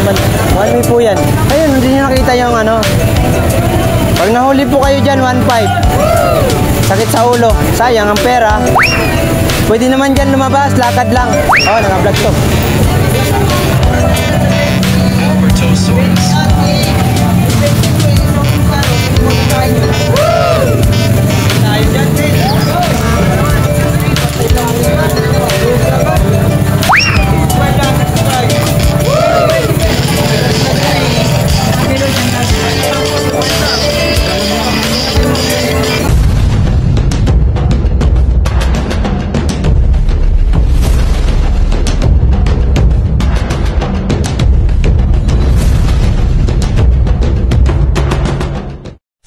1 way po yan. Ayun, hindi nyo nakita yung ano. Pag nahuli po kayo dyan, 1.5. Sakit sa ulo. Sayang ang pera. Pwede naman dyan lumabas, lakad lang. Oh, naka-vlog to.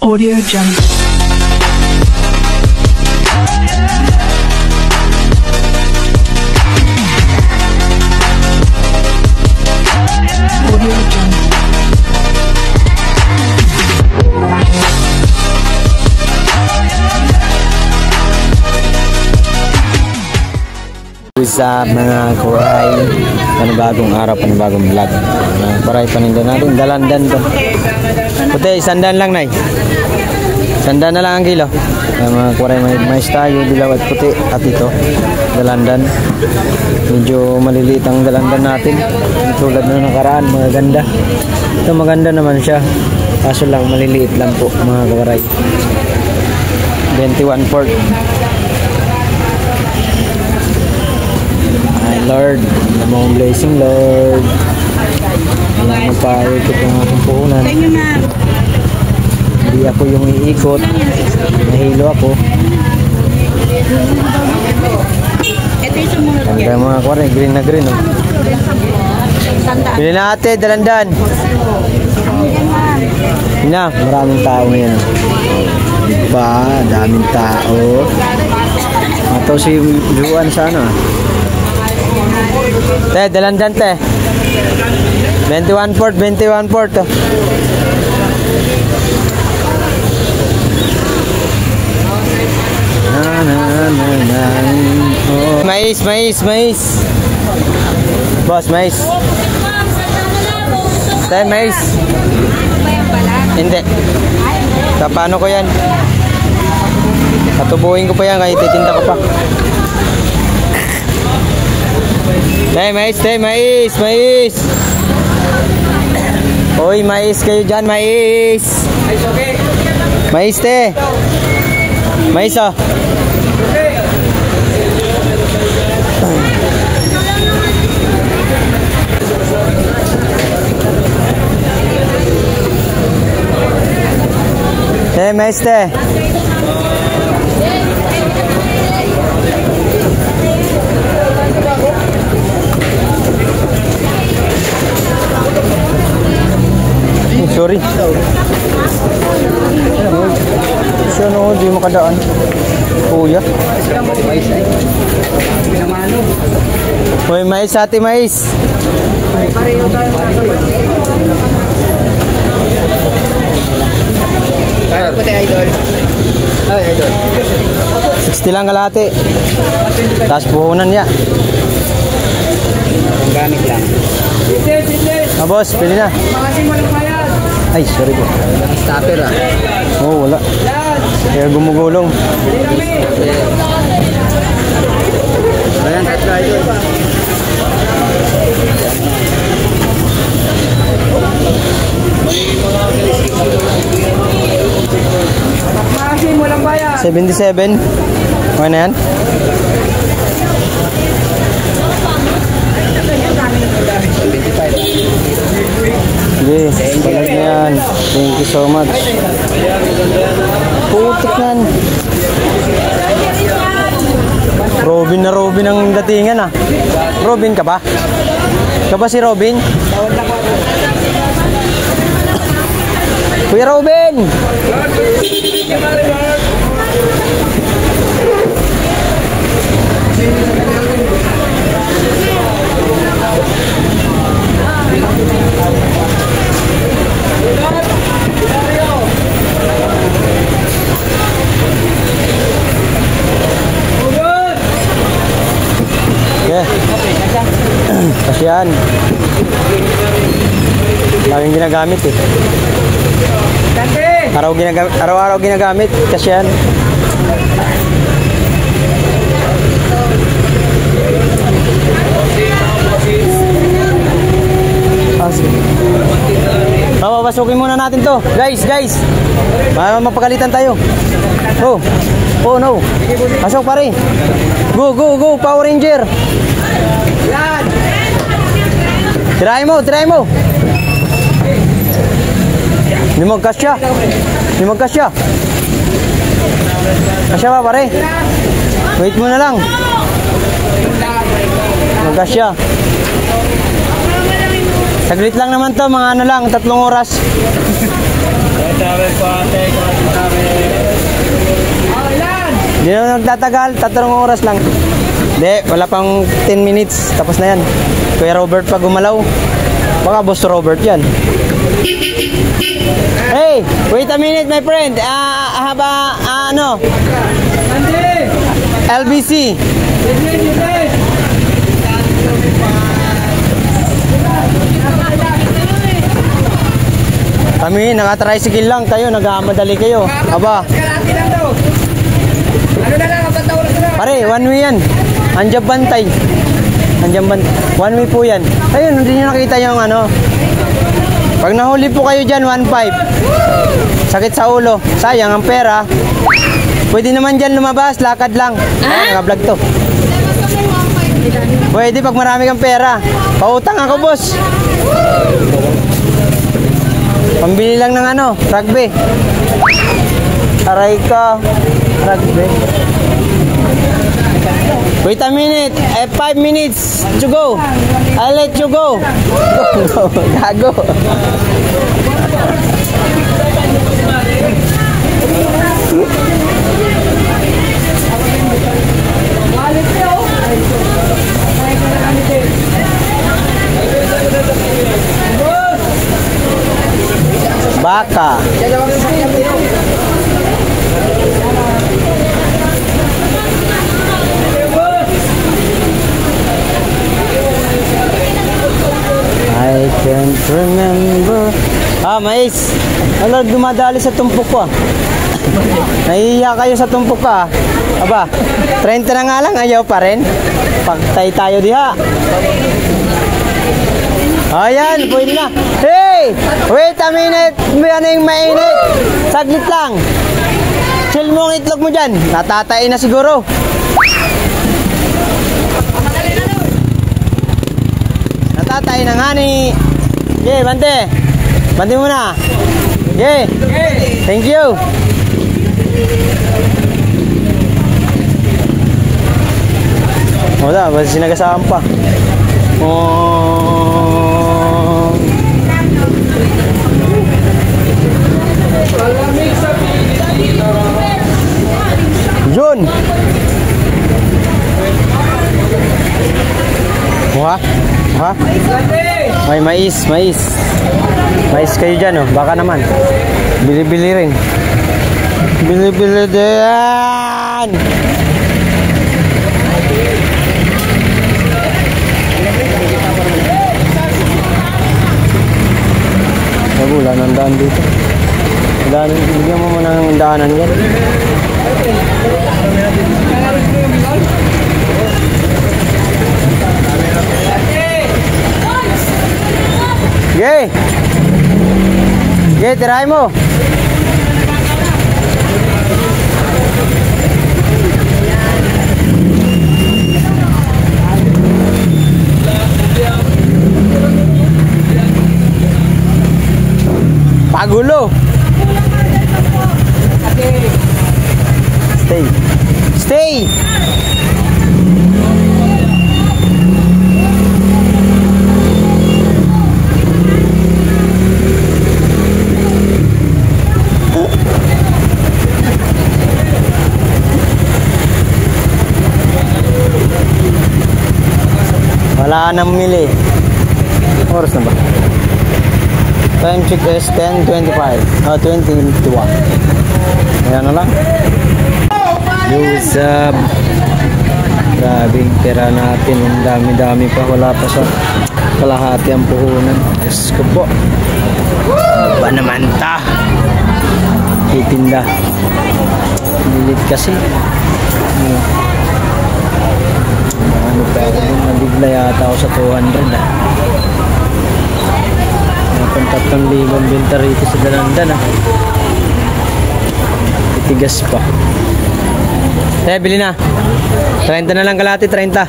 Audio Jungle. Audio Jungle. Sa mga kuray, panibagong araw, panibagong vlog. Kuray paninda natin, dalandan to. Puti, 100 lang, Nay. 100 na lang ang kilo. Mga kuray, may tayo, dilaw at puti. At ito, dalandan. Medyo maliliit ang dalandan natin. Tulad na nakaraan, maganda. Ito maganda naman siya. Kaso lang, maliliit lang po, mga kuray. 21/4. Lord, namang blessing, Lord. Wala magpa-ikot ang aking puhunan. Hindi ako yung iikot. Nahilo ako. Ganda mga kore, green na green. Oh. Pili na ate, dalandan. Na, maraming tao ngayon. Diba, daming tao. Ito si Juan sana. Te, dalandan te. 21/4, 21/4 to. Oh. Mais. Boss, mais. Te, mais. Hindi. Paano ko yan? Katubuhin ko pa yan, kahit titinda ko pa. Mais. Hoy, mais kayo dyan, mais. Mais, te. Mais, oh. Te, mais, te. Sorry. Siya no, di makadaan. Kuya. Hoy, mais, ate, mais. Kaya po tayo, idol. Ay, idol. 60 lang kalate. Tapos puhunan niya. Ang gamit lang. Ah, boss, pili na. Ay, sorry po. Stopper ah. Oh, wala. Kaya gumugulong. Ayan, tatlo, idol. Maasin mo lang bayan. 77. Okay na yan? Sige, balag na yan. Thank you so much. Putik nan. Robin na Robin ang datingan ah. Robin ka ba? Ka ba si Robin? Kuya Robin! Okay. Kasihan. Laging ginagamit eh. Araw-araw ginagamit kasi yan. Papasukin muna natin to. Guys. Mapagalitan tayo. Go. Oh no. Pasok pare. Go. Power Ranger. Yan. Try mo. Hindi magkasya. Kasya ba pare? Wait mo na lang. Magkasya. Saglit lang naman to, mga ano lang, 3 oras. Hindi naman nagtatagal, 3 oras lang. Hindi, wala pang 10 minutes, tapos na yan. Kuya Robert pag gumalaw, baka Boss Robert yan. Hey, wait a minute my friend. Ano? LBC. Kami, naka-tricycle lang kayo, nag-aamadali kayo. Aba. Pare, one way yan. Andiyan bantay. 1 way po yan. Ayun, hindi nyo nakita yung ano. Pag nahuli po kayo dyan, 1.5. Sakit sa ulo. Sayang ang pera. Pwede naman dyan lumabas, lakad lang. Ay, naka-vlog to. Pwede pag marami kang pera. Pautang ako, boss. Pambili lang ng ano, rugby. Aray ka, rugby. Wait a minute, 5 minutes to go. I'll let you go. Go, gago. Baka. I can't remember. Mais. Ano, dumadali sa tumpok ko. Nahihiya kayo sa tumpok ka. Aba, 30 na nga lang, ayaw pa rin. Pagtay tayo diha. Ayan, pwede na. Hey! Wait a minute. Ano yung mainit? Saglit lang. Chill mo ang itlog mo dyan. Natatay na siguro. Natatay na nga ni. Okay, bante. Bante muna. Okay. Thank you. Wala, basta sinagasaan pa. Yun. Ha? May mais. Mais kayo dyan, oh. Baka naman. Bili-bili rin. Bili-bili din. Wala nang daan dito. Bigyan mo muna ng daanan yan. Tirahin mo. Pagulo. Stay. Wala nang mili. Oras na ba? Time check is 10:25. 20:21. Ayan na lang. Grabe, pera natin. Ang dami-dami pa. Wala pa sa kalahati ang puhunan. Diyos ko po. Ano ba naman ta? Itinda. Lilit kasi. Ano pa ako din? Nabigla yata ako sa 200 ah. Napang 3,000 binta rito sa dalandan ah. Itigas pa. Bili na. 30 na lang kalahati, 30.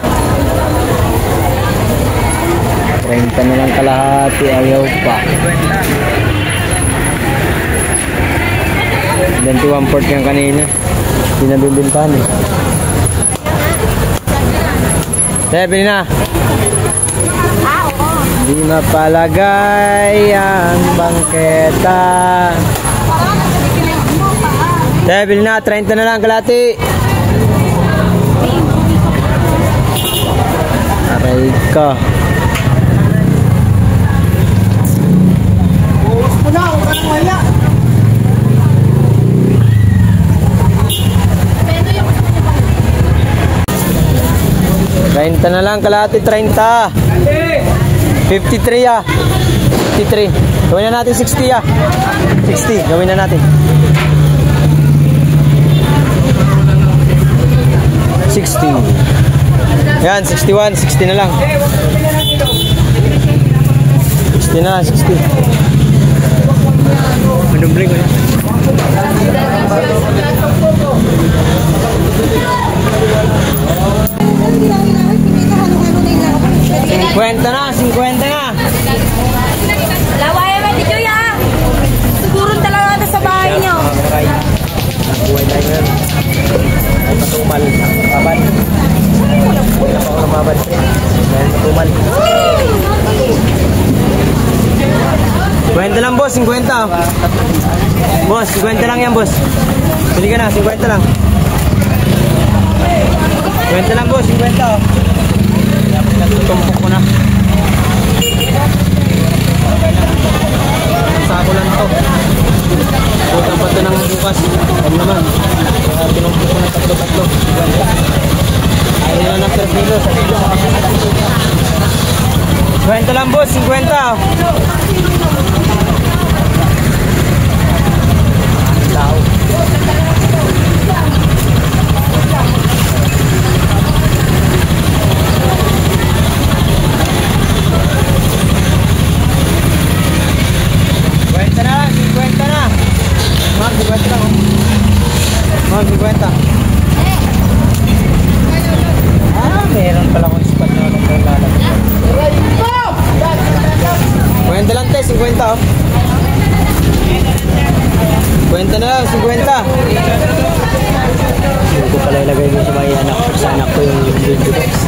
30 na lang kalahati, ayaw pa. Then 1/4 yung kanina. Hindi na bibintahan eh. Bili na. Hindi mapalagay ang bangketa. Bili na, 30 na lang kalahati. Aray ka. Renta na lang kalahati, 30. 53 ah. 53. Gawin na natin 60 ah. 60, gawin na natin. 60. Yan, 61, 60 na lang. 60 na, 60. Manumbling ko na. Kwenta na, 50 na. Lawaya man dito ya. Siguro talaga ito sa bahay niyo. Buhay tayo ngayon. Ay patumal. Babad. Wala pa ako namabad. Dahil patumal. Kwenta lang boss, 50. Boss, 50 lang yan boss. Bili ka na, 50 lang. 50 lang boss, 50. Tumpok ko na. Sako lang to. Butang pa ito ng bukas. Huwag naman. Tinumpok ko na tatlo-tatlo. Ayaw na ng terpilo. 50 lang boss, 50. Lao. Meron pala akong spot na nung lalabas. 50 lang te, 50 oh. 50 na lang, 50. Hindi ko pala ilagay mo sa may anak. Sa anak ko yung video box.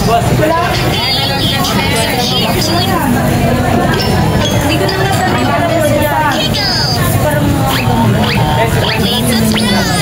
50 lang, Please subscribe.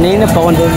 Kanina pa ko doon.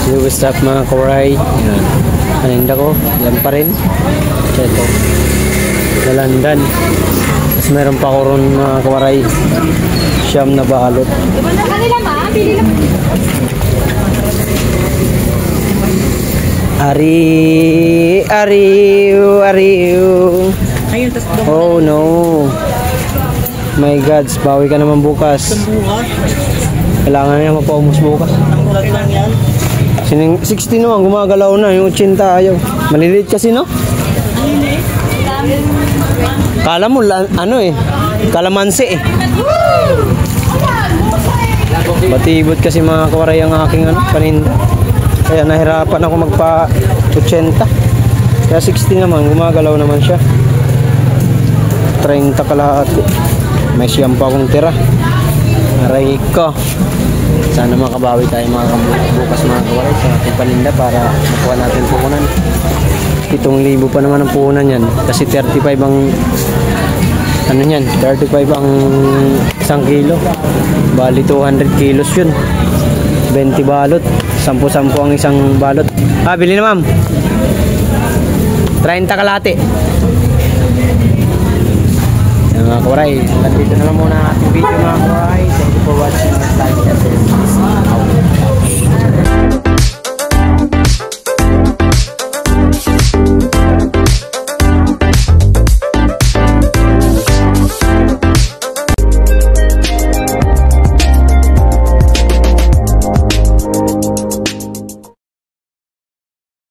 Yo, what's up mga kawaray? Yan. Paninda ko. Yan pa rin. Ito. Dalandan. Tapos meron pa ko ron mga kawaray. Siyam na balot. Diba na kanila ma? Bili lang. Ariw. Ayun, tas Oh no. My God, bawi ka naman bukas. Kailangan niya mapaubos bukas. buhat lang yan. 60 naman, gumagalaw na. Yung 80 ayaw. Maliliit kasi, no? Kala mo, ano eh. Kalamansi eh. Batibot kasi mga kawaray ang aking paninda. Kaya nahirapan ako magpa 80. Kaya 60 naman, gumagalaw naman siya. 30 kalahati. May siyam pa akong tira. Aray ko. Sana makabawi tayo bukas mga kawaray sa ating paninda para makuha natin puhunan. 7,000 pa naman ang puhunan yan. Kasi 35 ang ano yan, 35 ang 1 kilo. Bali 200 kilos yun. 20 balot. 10-10 ang isang balot. Bili na ma'am. 30 kalahati. Yan mga kawaray, nandito na lang muna ang ating video mga kawaray. Thank you for watching. Time